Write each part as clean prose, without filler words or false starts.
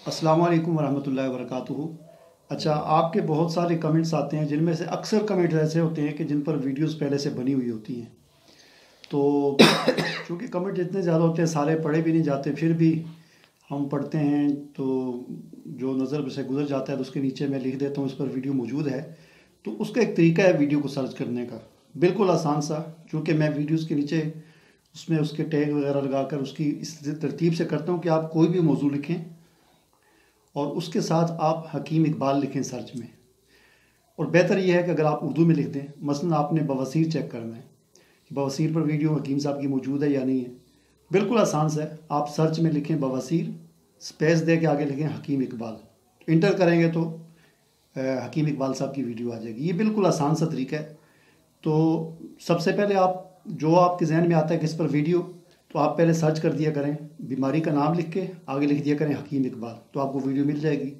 अस्सलाम वालेकुम वरहमतुल्लाहि वबरकातुहू। अच्छा, आपके बहुत सारे कमेंट्स आते हैं जिनमें से अक्सर कमेंट्स ऐसे होते हैं कि जिन पर वीडियोस पहले से बनी हुई होती हैं। तो चूँकि कमेंट इतने ज़्यादा होते हैं, सारे पढ़े भी नहीं जाते, फिर भी हम पढ़ते हैं तो जो नज़र से गुजर जाता है तो उसके नीचे मैं लिख देता हूँ इस पर वीडियो मौजूद है। तो उसका एक तरीका है वीडियो को सर्च करने का, बिल्कुल आसान सा। चूँकि मैं वीडियोस के नीचे उसमें उसके टैग वगैरह लगाकर उसकी इस तरतीब से करता हूँ कि आप कोई भी मौजू लिखें और उसके साथ आप हकीम इकबाल लिखें सर्च में। और बेहतर यह है कि अगर आप उर्दू में लिख दें, मसलन आपने बवासीर चेक करना है कि बवासीर पर वीडियो हकीम साहब की मौजूद है या नहीं है। बिल्कुल आसान सा है, आप सर्च में लिखें बवासीर, स्पेस दे के आगे लिखें हकीम इकबाल, इंटर करेंगे तो हकीम इकबाल साहब की वीडियो आ जाएगी। ये बिल्कुल आसान सा तरीका है। तो सबसे पहले आप जो आपके जहन में आता है कि इस पर वीडियो, तो आप पहले सर्च कर दिया करें, बीमारी का नाम लिख के आगे लिख दिया करें हकीम इकबाल, तो आपको वीडियो मिल जाएगी।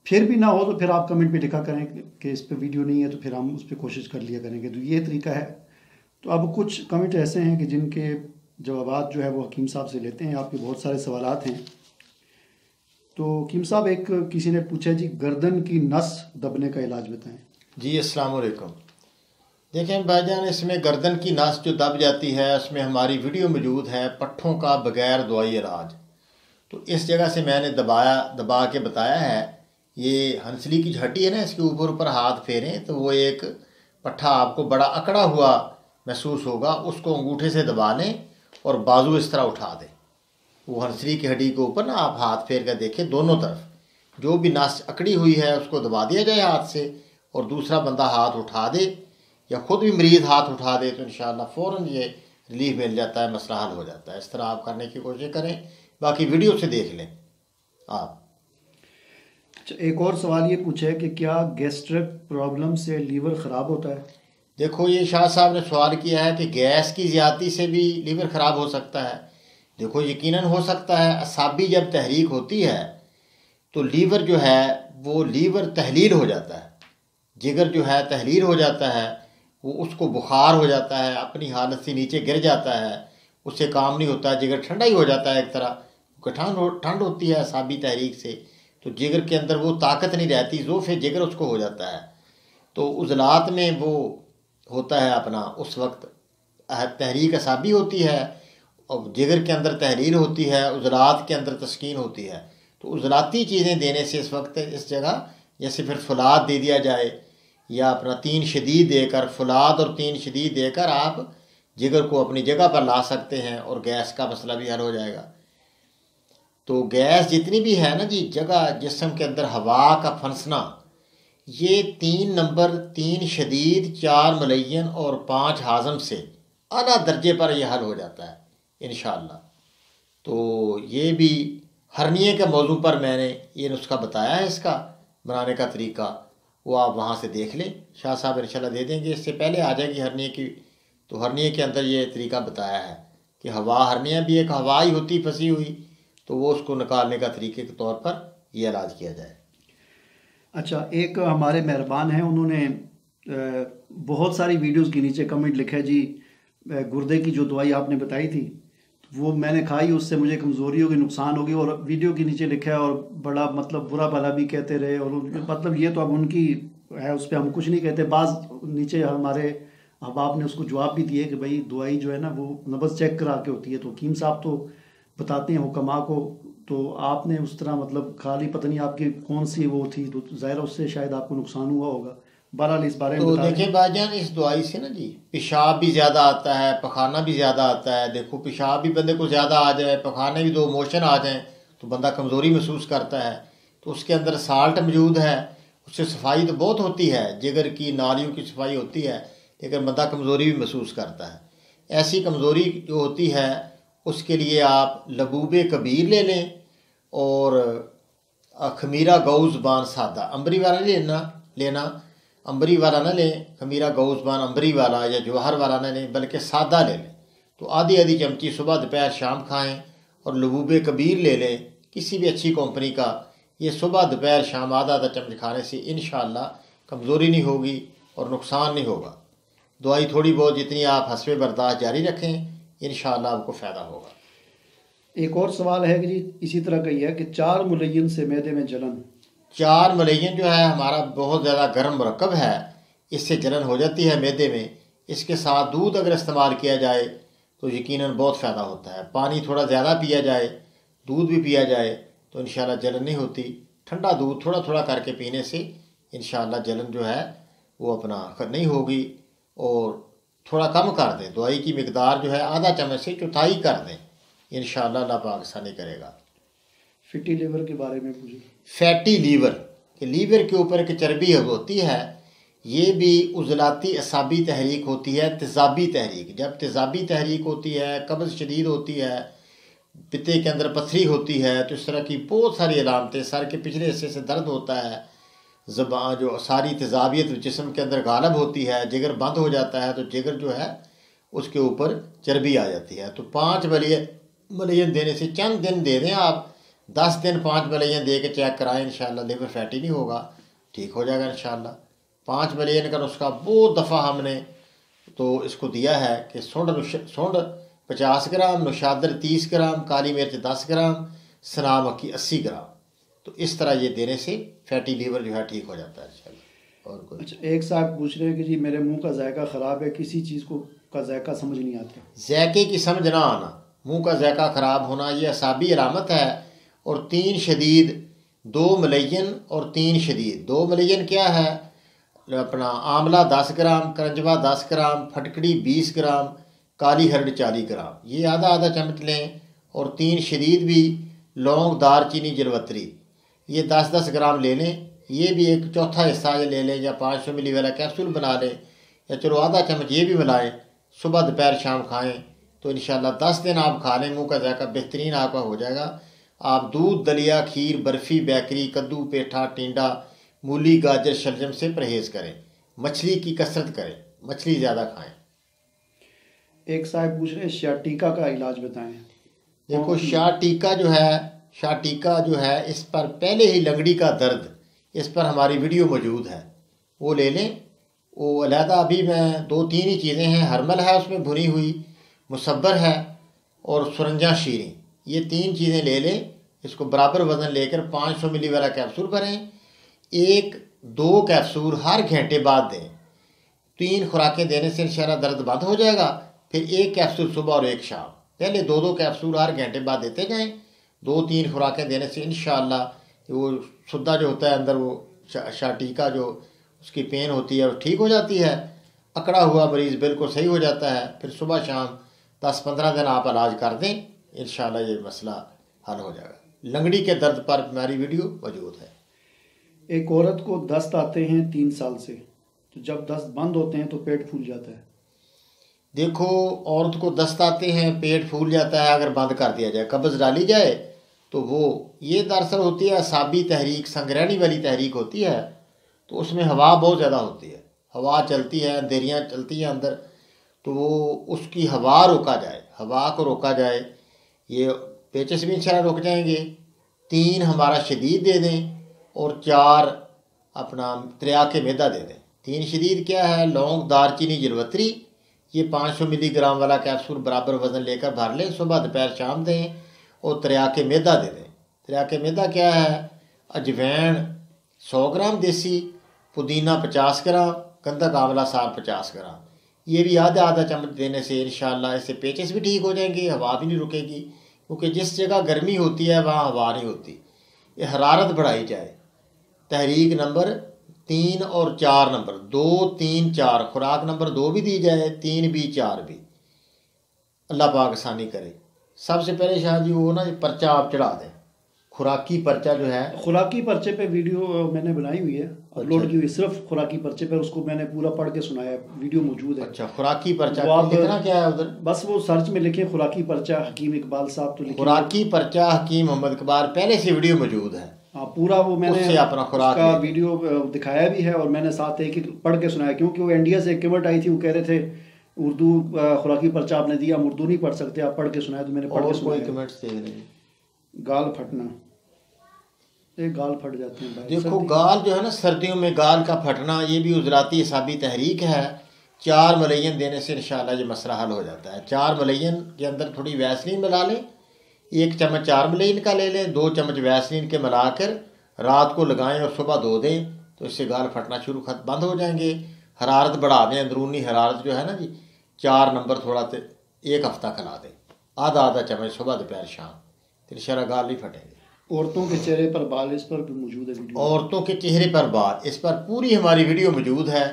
फिर भी ना हो तो फिर आप कमेंट पे लिखा करें कि इस पर वीडियो नहीं है, तो फिर हम उस पर कोशिश कर लिया करेंगे। तो ये तरीका है। तो अब कुछ कमेंट ऐसे हैं कि जिनके जवाबात जो है वो हकीम साहब से लेते हैं। आपके बहुत सारे सवालात हैं। तो हकीम साहब, एक किसी ने पूछा जी, गर्दन की नस दबने का इलाज बताएं। जी अस्सलाम वालेकुम। देखें भाईजान, इसमें गर्दन की नस जो दब जाती है उसमें हमारी वीडियो मौजूद है, पट्ठों का बगैर दवाई इलाज। तो इस जगह से मैंने दबा के बताया है। ये हंसली की हड्डी है ना, इसके ऊपर ऊपर हाथ फेरें तो वो एक पट्ठा आपको बड़ा अकड़ा हुआ महसूस होगा, उसको अंगूठे से दबा लें और बाजू इस तरह उठा दें। वो हंसली की हड्डी के ऊपर ना आप हाथ फेर कर देखें, दोनों तरफ जो भी नस अकड़ी हुई है उसको दबा दिया जाए हाथ से, और दूसरा बंदा हाथ उठा दे या खुद भी मरीज़ हाथ उठा दे तो इंशाअल्लाह फ़ौरन ये रिलीफ मिल जाता है, मसला हल हो जाता है। इस तरह आप करने की कोशिश करें, बाकी वीडियो से देख लें आप। अच्छा, एक और सवाल ये पूछा है कि क्या गैस्ट्रिक प्रॉब्लम से लीवर ख़राब होता है। देखो, ये शाह साहब ने सवाल किया है कि गैस की ज़्यादती से भी लीवर ख़राब हो सकता है। देखो, यकीनन हो सकता है। असाबी जब तहरीक होती है तो लीवर जो है वो लीवर तहलील हो जाता है, जिगर जो है तहलील हो जाता है, वो उसको बुखार हो जाता है, अपनी हालत से नीचे गिर जाता है, उससे काम नहीं होता, जिगर ठंडा ही हो जाता है एक तरह। ठंड होती है असाबी तहरीक से, तो जिगर के अंदर वो ताकत नहीं रहती, ज़ोफ़ जिगर उसको हो जाता है। तो उज़लात में वो होता है अपना, उस वक्त तहरीक असाबी होती है और जिगर के अंदर तहरीर होती है, उज़लात के अंदर तस्कीन होती है। तो उज़लाती चीज़ें देने से इस वक्त इस जगह जैसे फिर फुलाद दे दिया जाए या अपना तीन शदीद देकर, फुलाद और तीन शदीद देकर आप जिगर को अपनी जगह पर ला सकते हैं और गैस का मसला भी हल हो जाएगा। तो गैस जितनी भी है ना जी, जगह जिस्म के अंदर हवा का फंसना, ये 3 नंबर, 3 शदीद, 4 मुलय्यन और 5 हाज़म से आला दर्जे पर यह हल हो जाता है इंशाअल्लाह। तो ये भी हरनिए के मौजू पर मैंने ये नुस्खा बताया है, इसका बनाने का तरीका, वो आप वहाँ से देख लें, शाह साहब इंशाल्लाह दे देंगे। इससे पहले आ जाएगी हरनिए की। तो हरनिए के अंदर ये तरीका बताया है कि हवा, हरनिया भी एक हवा ही होती फंसी हुई, तो वो उसको निकालने का तरीके के तौर पर ये इलाज किया जाए। अच्छा, एक हमारे मेहरबान हैं, उन्होंने बहुत सारी वीडियोस के नीचे कमेंट लिखा है जी, गुर्दे की जो दवाई आपने बताई थी वो मैंने खाई, उससे मुझे कमज़ोरी होगी, नुकसान होगी, और वीडियो के नीचे लिखा है और बड़ा मतलब बुरा भला भी कहते रहे। और मतलब ये तो अब उनकी है, उस पर हम कुछ नहीं कहते। बाज़ नीचे हमारे अहबाब ने उसको जवाब भी दिए कि भाई दवाई जो है ना वो नब्ज़ चेक करा के होती है। तो हकीम साहब तो बताते हैं हुक्मा को, तो आपने उस तरह मतलब खाली पता नहीं आपकी कौन सी वो थी, तो ज़ाहिर उससे शायद आपको नुकसान हुआ होगा। बहरहाल इस बारे में तो बता दें। देखिए भाईजान, इस दवाई से ना जी पेशाब भी ज़्यादा आता है, पखाना भी ज़्यादा आता है। देखो, पेशाब भी बंदे को ज़्यादा आ जाए, पखाने भी 2 मोशन आ जाएं तो बंदा कमज़ोरी महसूस करता है। तो उसके अंदर साल्ट मौजूद है, उससे सफाई तो बहुत होती है, जिगर की नालियों की सफाई होती है, लेकिन बंदा कमज़ोरी भी महसूस करता है। ऐसी कमज़ोरी जो होती है उसके लिए आप लबूब कबीर ले लें और खमीरा गौज़बान सादा, अंबरी वाला लेना, अंबरी वाला ना लें, खमीरा गौज़बान अंबरी वाला या जवाहर वाला ना लें, बल्कि सादा ले लें। तो आधी आधी चमची सुबह दोपहर शाम खाएं। और लबूब कबीर ले लें किसी भी अच्छी कंपनी का, ये सुबह दोपहर शाम आधा आधा चम्मच खाने से इंशाअल्लाह कमज़ोरी नहीं होगी और नुकसान नहीं होगा। दवाई थोड़ी बहुत जितनी आप हस्बे बर्दाश्त जारी रखें, इंशाअल्लाह आपको फ़ायदा होगा। एक और सवाल है कि जी इसी तरह का ही है कि 4 मुलय्यन से मैदे में जलन। 4 मलयन जो है हमारा बहुत ज़्यादा गर्म मरकब है, इससे जलन हो जाती है मैदे में। इसके साथ दूध अगर इस्तेमाल किया जाए तो यकीनन बहुत फ़ायदा होता है। पानी थोड़ा ज़्यादा पिया जाए, दूध भी पिया जाए तो इंशाल्लाह जलन नहीं होती। ठंडा दूध थोड़ा थोड़ा करके पीने से इंशाल्लाह जलन जो है वो अपना नहीं होगी। और थोड़ा कम कर दें, दवाई की मिकदार जो है आधा चम्मच से चौथाई कर दें, इंशाल्लाह अल्लाह पाक आसानी करेगा। फैटी लीवर के बारे में पूछिए। फैटी लीवर कि लीवर के ऊपर एक चर्बी होती है, ये भी उजलाती असाबी तहरीक होती है, तेज़ाबी तहरीक। जब तेज़ाबी तहरीक होती है, कब्ज़ शदीद होती है, पित्ते के अंदर पथरी होती है, तो इस तरह की बहुत सारी अलामतें। सर के पिछले हिस्से से दर्द होता है, ज़बान जो सारी तेज़ाबियत जिस्म के अंदर गालब होती है, जिगर बंद हो जाता है, तो जिगर जो है उसके ऊपर चर्बी आ जाती है। तो 5 मलयन देने से चंद दिन दे दें आप, 10 दिन 5 मलयन दे के चेक कराएं, इंशाल्लाह लिवर फैटी नहीं होगा, ठीक हो जाएगा इंशाल्लाह। 5 मलयन का नुस्खा बहुत दफ़ा हमने तो इसको दिया है कि सूंड 50 ग्राम, नुशादर 30 ग्राम, काली मिर्च 10 ग्राम, सना मक्खी 80 ग्राम। तो इस तरह ये देने से फैटी लीवर जो है ठीक हो जाता है इंशाल्लाह। और कोई अच्छा, एक साहब पूछ रहे हैं कि जी मेरे मुंह का जायका ख़राब है, किसी चीज़ को का जायका समझ नहीं आता। ज़ैके की समझ ना आना, मुंह का ज़ैका ख़राब होना, ये असाबी अलामत है। और 3 शदीद, 2 मलयन और 3 शदीद। 2 मलयन क्या है, अपना आंवला 10 ग्राम, करंजवा 10 ग्राम, फटकड़ी 20 ग्राम, काली हरड़ 40 ग्राम, ये आधा आधा चम्मच लें। और 3 शदीद भी लौंग, दारचीनी, जलवतरी, ये 10-10 ग्राम ले लें। ये भी एक चौथा हिस्सा ये ले लें, या 500 मिली वाला कैप्सूल बना लें, या चलो आधा चम्मच ये भी मिलाएं, सुबह दोपहर शाम खाएं। तो इंशाल्लाह 10 दिन आप खा लें, मुँह का जायका बेहतरीन आपका हो जाएगा। आप दूध, दलिया, खीर, बर्फ़ी, बेकरी, कद्दू, पेठा, टिंडा, मूली, गाजर, शलजम से परहेज़ करें। मछली की कसरत करें, मछली ज़्यादा खाएं। एक साहब पूछ रहे हैं शाटीका का इलाज बताएं। देखो शाटीका जो है इस पर पहले ही लंगड़ी का दर्द, इस पर हमारी वीडियो मौजूद है, वो ले लें। वो अलहदा अभी मैं 2-3 ही चीज़ें हैं, हरमल है उसमें भुनी हुई, मुसब्बर है और सुरंजा शीरी, ये 3 चीज़ें ले लें। इसको बराबर वज़न लेकर 500 मिली वाला कैप्सूल भरें। 1-2 कैप्सूल हर घंटे बाद दें। 3 खुराकें देने से इंशाल्लाह दर्द बंद हो जाएगा। फिर 1 कैप्सूल सुबह और 1 शाम, पहले 2-2 कैप्सूल हर घंटे बाद देते जाएं। 2-3 खुराकें देने से इंशाल्लाह वो सुद्दा जो होता है अंदर, वो शाटीका जो उसकी पेन होती है वो ठीक हो जाती है। अकड़ा हुआ मरीज़ बिल्कुल सही हो जाता है। फिर सुबह शाम 10-15 दिन आप इलाज कर दें, इंशाल्लाह ये मसला हल हो जाएगा। लंगड़ी के दर्द पर हमारी वीडियो मौजूद है। एक औरत को दस्त आते हैं 3 साल से, तो जब दस्त बंद होते हैं तो पेट फूल जाता है। देखो औरत को दस्त आते हैं, पेट फूल जाता है, अगर बंद कर दिया जाए, कब्ज़ डाली जाए, तो वो ये दरअसल होती है असाबी तहरीक, संग्रहणी वाली तहरीक होती है। तो उसमें हवा बहुत ज़्यादा होती है, हवा चलती है, अंधेरियाँ चलती हैं अंदर, तो वो उसकी हवा रोका जाए, हवा को रोका जाए। ये पेचस भी इंशाल्लाह रुक जाएंगे। 3 हमारा शदीद दे दें और 4 अपना त्रियाके मैदा दे दें। 3 शदीद क्या है, लौंग, दारचीनी, जलवतरी, ये 500 मिलीग्राम वाला कैप्सूल बराबर वज़न लेकर भर लें, सुबह दोपहर शाम दें। और त्रियाके मैदा दे दें। त्रियाके मैदा क्या है, अजवैन 100 ग्राम देसी, पुदीना 50 ग्राम, गंधक आंवला सार 50 ग्राम, ये भी आधा आधा चम्मच देने से इंशाल्लाह इससे पेचस भी ठीक हो जाएंगे, हवा भी नहीं रुकेगी। क्योंकि जिस जगह गर्मी होती है वहाँ हवा नहीं होती, ये हरारत बढ़ाई जाए। तहरीक नंबर 3 और 4 नंबर 2, 3, 4, खुराक नंबर 2 भी दी जाए, 3 भी 4 भी, अल्लाह पाक आसानी करे। सबसे पहले शाह जी वो ना पर्चा आप चढ़ा दें, खुराकी पर्चा जो है। खुराकी पर्चे पे वीडियो मैंने बनाई हुई है, अपलोड की हुई, सिर्फ खुराकी पर्चे पे, उसको मैंने पूरा पढ़ के सुनाया, वीडियो मौजूद है। अच्छा, खुराकी पर्चा वो आप लिखना क्या है उधर, बस वो सर्च में लिखे खुराकी पर्चा हकीम इकबाल साहब, तो लिखे खुराकी पर्चा हकीम मोहम्मद इकबाल, पहले से वीडियो मौजूद है। हाँ, पूरा वो मैंने उससे अपना खुराक का वीडियो दिखाया भी है, और मैंने साथ एक पढ़ के सुनाया, क्योंकि वो इंडिया से एक कमेंट आई थी, वो कह रहे थे उर्दू खुराकी पर्चा आपने दिया, हम उर्दू नहीं पढ़ सकते, आप पढ़ के सुनाया, तो मैंने पढ़ के सुनाया। कोई कमेंट्स देख रहे हैं, गाल फटना, एक गाल फट जाते हैं भाई। देखो गाल जो है ना, सर्दियों में गाल का फटना, ये भी उजराती असाबी तहरीक है। 4 मलयन देने से इंशाल्लाह ये मसला हल हो जाता है। 4 मलयन के अंदर थोड़ी वैसलीन मिला लें, 1 चम्मच चारमलीन का ले लें, 2 चम्मच वैसलीन के मिलाकर रात को लगाएं और सुबह धो दें, तो इससे गाल फटना बंद हो जाएंगे। हरारत बढ़ा दें, अंदरूनी हरारत जो है ना जी 4 नंबर थोड़ा 1 हफ्ता खिला दें, आधा चम्मच सुबह दोपहर शाम, तो इंशाल्लाह गाल नहीं फटेंगे। औरतों के चेहरे पर बाल, इस पर भी मौजूद है वीडियो। औरतों के चेहरे पर बाल, इस पर पूरी हमारी वीडियो मौजूद है,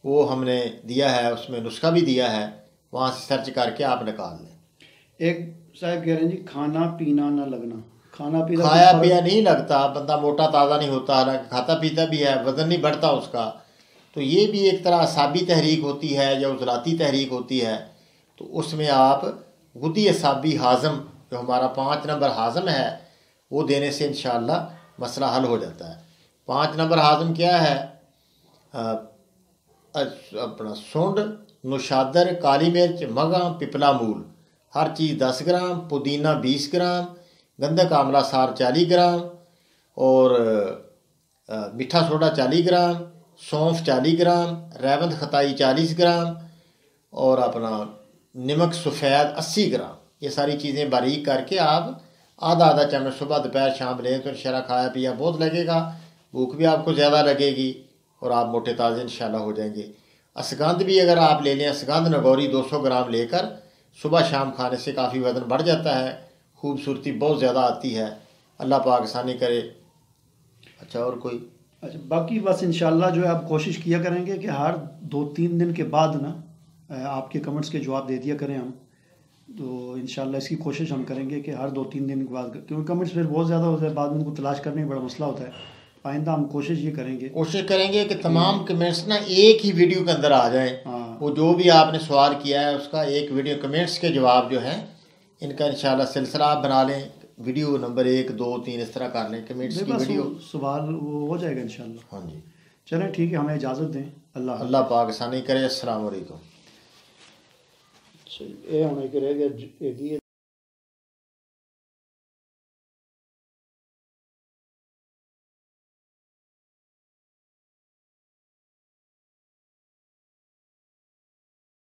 वो हमने दिया है, उसमें नुस्खा भी दिया है, वहाँ से सर्च करके आप निकाल लें। एक साहब कह रहे हैं जी खाना पीना ना लगना, खाना पीना खाया पिया नहीं लगता, बंदा मोटा ताज़ा नहीं होता, हालांकि खाता पीता भी है, वज़न नहीं बढ़ता उसका, तो ये भी एक तरह असाबी तहरीक होती है या उजलाती तहरीक होती है। तो उसमें आप गुद्दी असाबी हाज़म, जो हमारा 5 नंबर हाज़म है, वो देने से इंशाअल्लाह मसला हल हो जाता है। 5 नंबर हाज़म क्या है? अपना सूंड, नुशादर, काली मिर्च, मगा, पिपला मूल, हर चीज़ 10 ग्राम, पुदीना 20 ग्राम, गंधक आंवला सार 40 ग्राम, और मीठा सोडा 40 ग्राम, सौंफ 40 ग्राम, रेवंत खताई 40 ग्राम, और अपना नमक सफ़ेद 80 ग्राम। ये सारी चीज़ें बारीक करके आप आधा चम्मच सुबह दोपहर शाम लें तो इंशाल्लाह खाया पिया बहुत लगेगा, भूख भी आपको ज़्यादा लगेगी और आप मोटे ताज़े इंशाल्लाह हो जाएंगे। असगंध भी अगर आप ले लें, असगंध नगौरी 200 ग्राम लेकर सुबह शाम खाने से काफ़ी वज़न बढ़ जाता है, खूबसूरती बहुत ज़्यादा आती है। अल्लाह पाक आसानी करे। अच्छा और कोई? अच्छा, बाकी बस इंशाल्लाह जो है आप कोशिश किया करेंगे कि हर 2-3 दिन के बाद ना आपके कमेंट्स के जवाब दे दिया करें हम, तो इंशाल्लाह इसकी कोशिश हम करेंगे कि हर 2-3 दिन के बाद, क्योंकि कमेंट्स फिर बहुत ज़्यादा होते हैं, बाद में उनको तलाश करने में बड़ा मसला होता है। आइंदा हम कोशिश ये करेंगे कि तमाम कमेंट्स ना एक ही वीडियो के अंदर आ जाएं। हाँ, वो जो भी आपने सवाल किया है उसका एक वीडियो, कमेंट्स के जवाब जो हैं इनका इंशाल्लाह सिलसिला आप बना लें, वीडियो नंबर 1, 2, 3 इस तरह कर लें, कमेंट्स की वीडियो, सवाल वो हो जाएगा इंशाल्लाह। हाँ जी, चलें ठीक है, हमें इजाज़त दें। अल्लाह पाक आसानी करे। अस्सलाम वालेकुम। ये होने के रह गया।